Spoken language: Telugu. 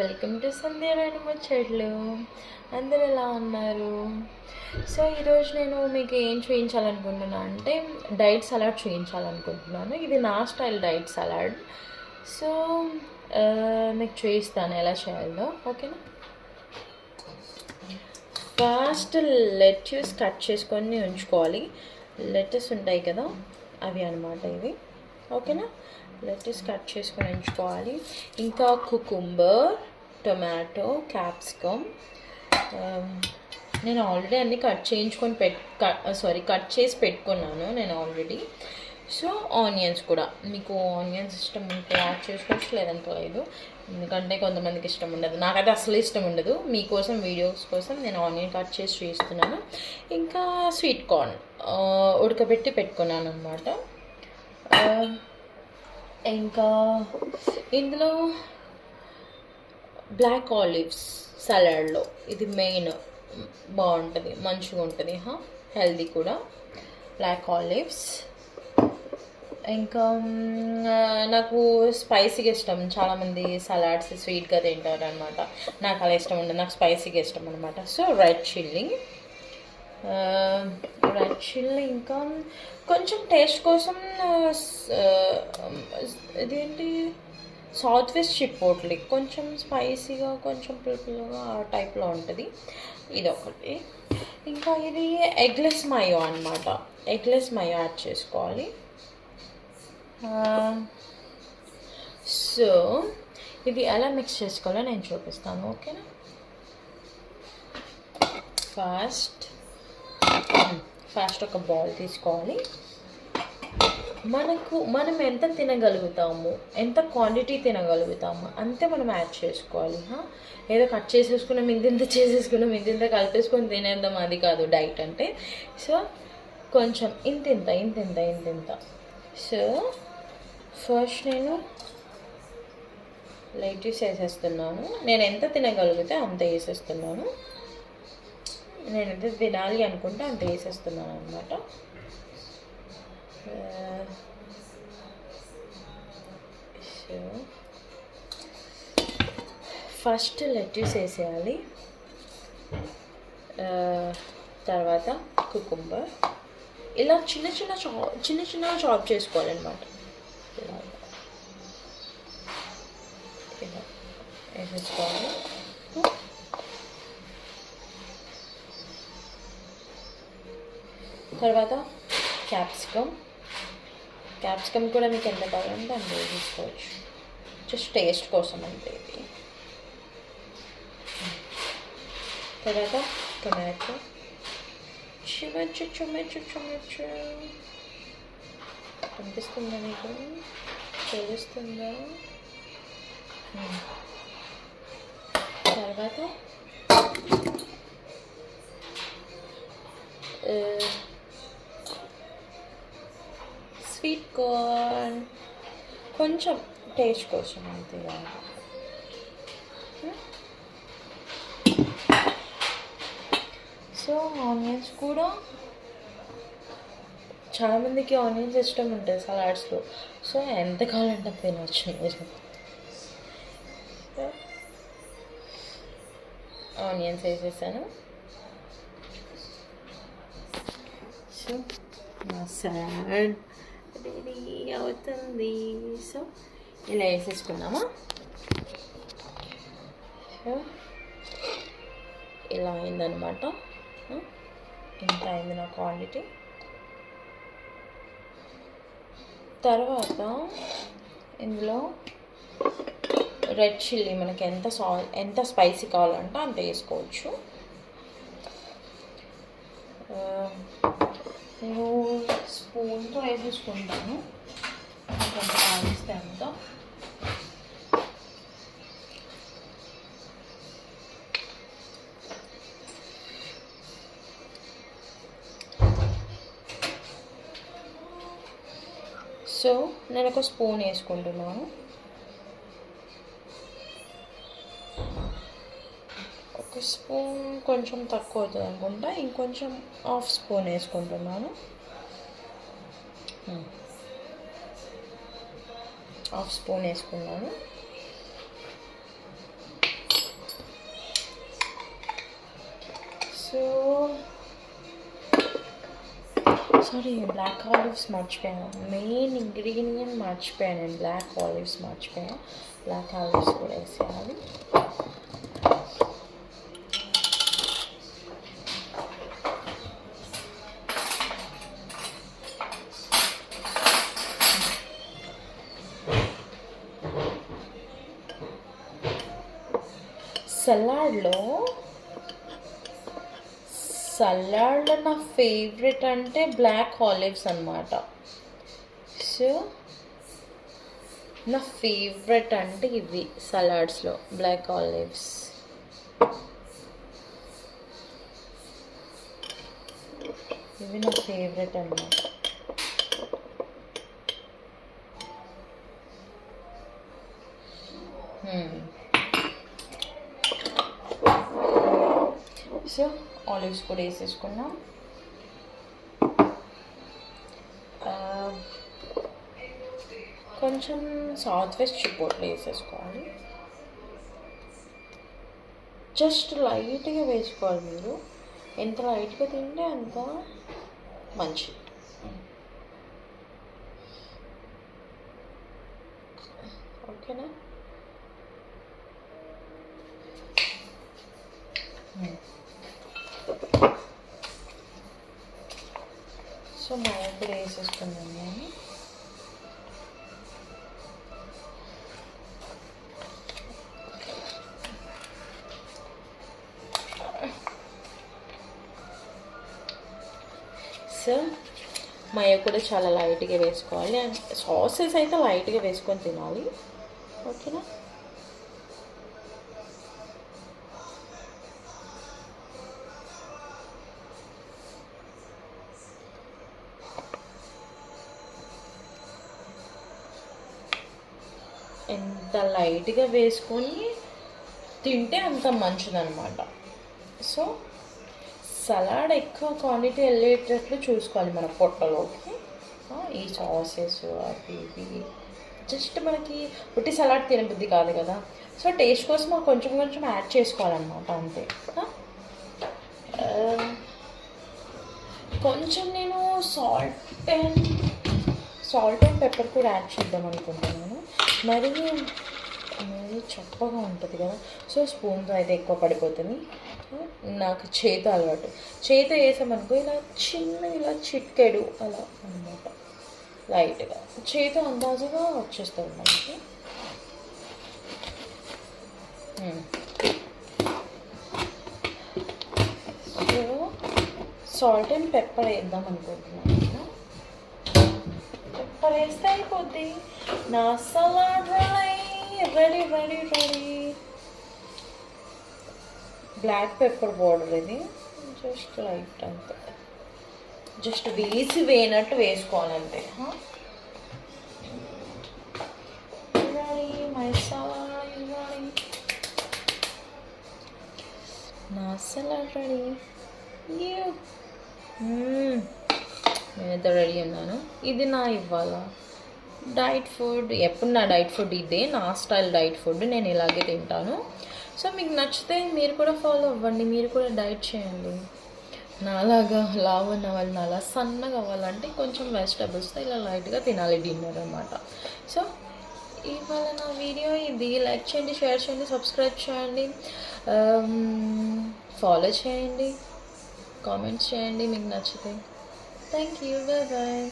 వెల్కమ్ టు సంధ్య రాణి ముచ్చట్లు. అందరూ ఎలా ఉన్నారు? సో ఈరోజు నేను మీకు ఏం చూపించాలనుకుంటున్నాను అంటే డైట్ సలాడ్ చూపించాలనుకుంటున్నాను. ఇది నా స్టైల్ డైట్ సలాడ్. సో మీకు చూపిస్తాను ఎలా చేయాలో, ఓకేనా? ఫస్ట్ లెట్యూస్ కట్ చేసుకొని ఉంచుకోవాలి. లెటస్ ఉంటాయి కదా, అవి అన్నమాట ఇవి, ఓకేనా? లెటస్ కట్ చేసుకొని ఉంచుకోవాలి. ఇంకా కుకుంబర్, టొమాటో, క్యాప్సికమ్. నేను ఆల్రెడీ అన్నీ కట్ చేసి పెట్టుకున్నాను నేను ఆల్రెడీ. సో ఆనియన్స్ కూడా, మీకు ఆనియన్స్ ఇష్టం ఉంటే యాడ్ చేసుకోవచ్చు, లేదంటే లేదు. ఎందుకంటే కొంతమందికి ఇష్టం ఉండదు, నాకైతే అసలు ఇష్టం ఉండదు. మీకోసం వీడియోస్ కోసం నేను ఆనియన్ కట్ చేసి చేస్తున్నాను. ఇంకా స్వీట్ కార్న్ ఉడకబెట్టి పెట్టుకున్నాను అనమాట. ఇంకా ఇందులో బ్లాక్ ఆలివ్స్ సలాడ్లో ఇది మెయిన్, బాగుంటుంది, మంచిగా ఉంటుంది, హెల్దీ కూడా. Black olives. ఇంకా నాకు స్పైసీగా ఇష్టం. చాలామంది సలాడ్స్ స్వీట్గా తింటారు అనమాట. నాకు అలా ఇష్టం ఉండదు, నాకు స్పైసీగా ఇష్టం అనమాట. సో రెడ్ చిల్లీ, ఇంకా కొంచెం టేస్ట్ కోసం ఇదేంటి సౌత్ వెస్ట్ చిపోట్లీ, కొంచెం స్పైసీగా కొంచెం పులుపులుగా ఆ టైప్లో ఉంటుంది, ఇది ఒకటి. ఇంకా ఇది ఎగ్లెస్ మయో అనమాట. ఎగ్లెస్ మయో యాడ్ చేసుకోవాలి. సో ఇది ఎలా మిక్స్ చేసుకోవాలో నేను చూపిస్తాను, ఓకేనా? ఫస్ట్ ఒక బౌల్ తీసుకోవాలి. మనం ఎంత తినగలుగుతాము, ఎంత క్వాంటిటీ తినగలుగుతాము అంతే మనం యాడ్ చేసుకోవాలి. ఏదో కట్ చేసేసుకున్నాం, ఇంత చేసేసుకున్నాం, ఇంత కలిపేసుకొని తినేద్దాం, అది కాదు డైట్ అంటే. సో కొంచెం ఇంత. సో ఫస్ట్ నేను లెట్యూస్ వేసేస్తున్నాను. నేను ఎంత తినగలిగితే అంత వేసేస్తున్నాను. నేను ఎంత తినాలి అనుకుంటే అంత వేసేస్తున్నాను అనమాట. సో ఫస్ట్ లెట్యూస్ వేసేయాలి, తర్వాత కుకుంబర్ ఇలా చిన్న చాప్ చేసుకోవాలన్నమాట. ఇలా వేసేసుకోవాలి. తర్వాత క్యాప్సికమ్ కూడా మీకు ఎంత కావాలంటే అంత వేసుకోవచ్చు, జస్ట్ టేస్ట్ కోసం అంతే ఇది. తర్వాత టొమాటో, చుమచ్చు కనిపిస్తుందా మీకు, తెలుస్తుందా? తర్వాత స్వీట్ కార్న్, కొంచెం టేస్ట్ కోసం అంతే. సో ఆనియన్స్ కూడా, చాలామందికి ఆనియన్స్ ఇష్టం ఉంటుంది సలాడ్స్లో. సో ఎంత కావాలంటే తినవచ్చు మీరు. ఆనియన్స్ వేసేసాను. సో మా సలాడ్ రెడీ అవుతుంది. సో ఇలా వేసేసుకున్నామా? సో ఇలా అయిందనమాట. ఇంత అయింది నా క్వాంటిటీ. తర్వాత ఇందులో రెడ్ చిల్లీ, మనకి ఎంత స్పైసీ కావాలంటే అంత వేసుకోవచ్చు. నేను స్పూన్తో వేసేసుకుంటాను, కొంచెం కాలిస్తే అంత. సో నేను ఒక స్పూన్ వేసుకుంటున్నాను. ఒక స్పూన్ కొంచెం తక్కువ అవుతుంది అనుకుంటా, ఇంకొంచెం హాఫ్ స్పూన్ వేసుకుంటున్నాను. హాఫ్ స్పూన్ వేసుకున్నాను. సో సారీ, బ్లాక్ ఆలివ్స్ మర్చిపోయాను, మెయిన్ ఇంగ్రీడియంట్ మర్చిపోయాను నేను, బ్లాక్ ఆలివ్స్ మర్చిపోయాను. బ్లాక్ ఆలివ్స్ కూడా వేసేయాలి. సలాడ్లో నా ఫేవరెట్ అంటే బ్లాక్ ఆలివ్స్ అన్నమాట. సో నా ఫేవరెట్ అంటే ఇవి సలాడ్స్లో బ్లాక్ ఆలివ్స్. ఇవి నా ఫేవరెట్ అన్నమాట. సో ఆలివ్స్ కూడా వేసేసుకున్నాం. కొంచెం సౌత్ వెస్ట్ చిపోట్లు వేసేసుకోవాలి. జస్ట్ లైట్గా వేసుకోవాలి. మీరు ఎంత లైట్గా తింటే అంత మంచిది. ఓకేనా? సో మా కూడా వేసేసుకున్నాను నేను. సో మాయ కూడా చాలా లైట్గా వేసుకోవాలి. అండ్ సాసెస్ అయితే లైట్గా వేసుకొని తినాలి. ఓకేనా? ఎంత లైట్గా వేసుకొని తింటే అంత మంచిదన్నమాట. సో సలాడ్ ఎక్కువ క్వాంటిటీ వెళ్ళేటట్లు చూసుకోవాలి మన పొట్టలోకి. ఈ సాసెస్ అవి ఇవి జస్ట్ మనకి ఉట్టి సలాడ్ తినబుద్ధి కాదు కదా. సో టేస్ట్ కోసం కొంచెం కొంచెం యాడ్ చేసుకోవాలన్నమాట, అంతే. కొంచెం నేను సాల్ట్ అండ్ పెప్పర్ కూడా యాడ్ చేద్దాం అనుకుంటున్నాను. మరీ చప్పగా ఉంటుంది కదా. సో స్పూన్తో అయితే ఎక్కువ పడిపోతుంది. నాకు చేతి అలవాటు. చేతి వేసామనుకో ఇలా చిట్కెడు అలా అన్నమాట, లైట్గా చేతి అందాజుగా వచ్చేస్తుంది మనకి. సో సాల్ట్ అండ్ పెప్పర్ వేద్దాం అనుకుంటున్నాను. పెప్పర్ వేస్తే అయిపోద్ది. నా salad ready. Black pepper powder ఇది. జస్ట్ లైట్ అంతే, జస్ట్ వేసినట్టు వేసుకోవాలంతే. Ready, my salad ready. నా సలాడ్ రెడీ. నేనైతే రెడీ ఉన్నాను. ఇది నా ఇవాళ డైట్ ఫుడ్. ఎప్పుడు నా డైట్ ఫుడ్ ఇదే, నా స్టైల్ డైట్ ఫుడ్. నేను ఇలాగే తింటాను. సో మీకు నచ్చితే మీరు కూడా ఫాలో అవ్వండి, మీరు కూడా డైట్ చేయండి. నాలాగా లావు ఉన్న వాళ్ళు నాలా సన్నగా అవ్వాలంటే కొంచెం వెజిటబుల్స్తో ఇలా లైట్గా తినాలి డిన్నర్ అన్నమాట. సో ఇవాళ నా వీడియో ఇది. లైక్ చేయండి, షేర్ చేయండి, సబ్స్క్రైబ్ చేయండి, ఫాలో చేయండి, కామెంట్స్ చేయండి మీకు నచ్చితే. Thank you, bye bye.